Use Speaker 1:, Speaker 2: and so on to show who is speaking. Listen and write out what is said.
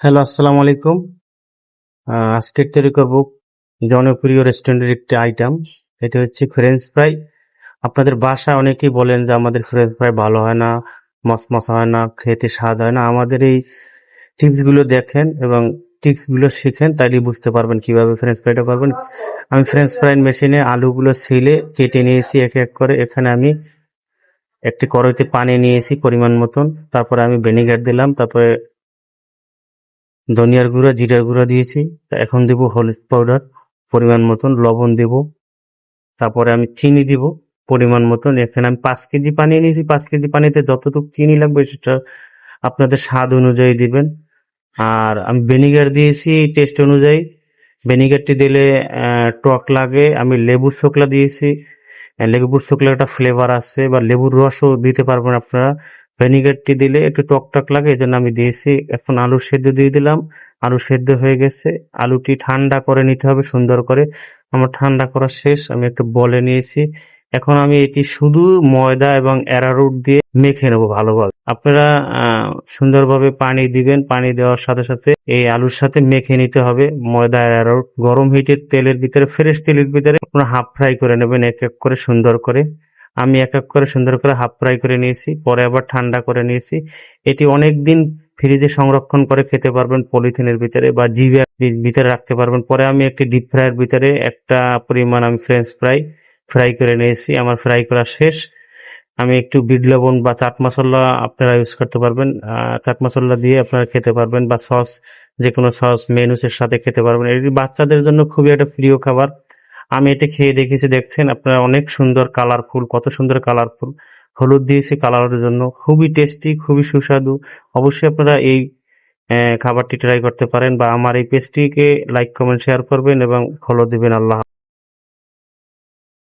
Speaker 1: Hello, আসসালামু আলাইকুম। আজকে তৈরি করব জনপ্রিয় রেস্টুরেন্টের একটি আইটেম। এটা হচ্ছে ফ্রেঞ্চ ফ্রাই। আপনাদের বাসায় অনেকেই বলেন যে আমাদের ফ্রেঞ্চ ফ্রাই ভালো হয় না, মচমচা হয় না, খেতে স্বাদ হয় না। আমাদের এই টিপসগুলো দেখেন এবং টিপসগুলো শিখেন, তাইলেই বুঝতে পারবেন কিভাবে ফ্রেঞ্চ ফ্রাইটা করবেন। আমি ফ্রেঞ্চ ফ্রাই মেশিনে আলুগুলো ছিলে কেটে নিয়েছি এক এক করে। এখানে আমি একটি কড়াইতে পানি নিয়েছি পরিমাণ মতন। তারপরে আমি ভিনেগার দিলাম। তারপরে ধনিয়ার গুঁড়া, জিরার গুঁড়া দিয়েছি। তা এখন দিব হলুদ পাউডার পরিমাণ মতন, লবণ দিব। তারপরে আমি চিনি দিব পরিমাণ মতন। এখানে আমি 5 কেজি পানি নিয়েছি। 5 কেজি পানিতে যতটুকু চিনি লাগবে সেটা আপনাদের স্বাদ অনুযায়ী দিবেন। আর আমি ভিনেগার দিয়েছি টেস্ট অনুযায়ী। ভিনেগারটি দিলে টক লাগে। আমি লেবুর শোকলা দিয়েছি। লেবুর শোকলা একটা ফ্লেভার আছে, বা লেবুর রসও দিতে পারবেন আপনারা। ভিনেগারটি দিলে একটু টক টক লাগে, এই জন্য আমি দিয়েছি। এখন আলু সেদ্ধ দিয়ে দিলাম। আলু সেদ্ধ হয়ে গেছে। আলুটি ঠান্ডা করে নিতে হবে সুন্দর করে। আমার ঠান্ডা করা শেষ। আমি একটু বলে নিয়েছি। এখন আমি এটি শুধু ময়দা এবং অ্যারারুট দিয়ে মেখে নেবো ভালোভাবে। আপনারা সুন্দরভাবে পানি দিবেন। পানি দেওয়ার সাথে সাথে এই আলুর সাথে মেখে নিতে হবে ময়দা আর অ্যারারুট। গরম হিটের তেলের ভিতরে, ফ্রেশ তেলের ভিতরে আপনারা হাফ ফ্রাই করে নেবেন এক এক করে সুন্দর করে। আমি এক এক করে সুন্দর করে হাফ ফ্রাই করে নিয়েছি, পরে আবার ঠান্ডা করে নিয়েছি। এটি অনেক দিন ফ্রিজে সংরক্ষণ করে খেতে পারবেন, পলিথিনের ভিতরে বা জিভে ভিতরে রাখতে পারবেন। পরে আমি একটি ডিপ ফ্রাইয়ের ভিতরে একটা পরিমাণ আমি ফ্রেঞ্চ ফ্রাই ফ্রাই করে নিয়েছি। আমার ফ্রাই করা শেষ। আমি একটু বিট লবণ বা চাট মশলা আপনারা ইউজ করতে পারবেন। চাট মশলা দিয়ে আপনারা খেতে পারবেন, বা সস, যে কোনো সস মেনুসের সাথে খেতে পারবেন। এটি বাচ্চাদের জন্য খুবই একটা প্রিয় খাবার। আমি এটা খেয়ে দেখেছি, দেখছেন আপনারা, অনেক সুন্দর কালারফুল, কত সুন্দর কালারফুল। হলুদ দিয়েছি কালারের জন্য। খুবই টেস্টি, খুবই সুস্বাদু। অবশ্যই আপনারা এই খাবারটি ট্রাই করতে পারেন, বা আমার এই পেজটিকে লাইক, কমেন্ট, শেয়ার করবেন এবং ফলো দিবেন। আল্লাহ।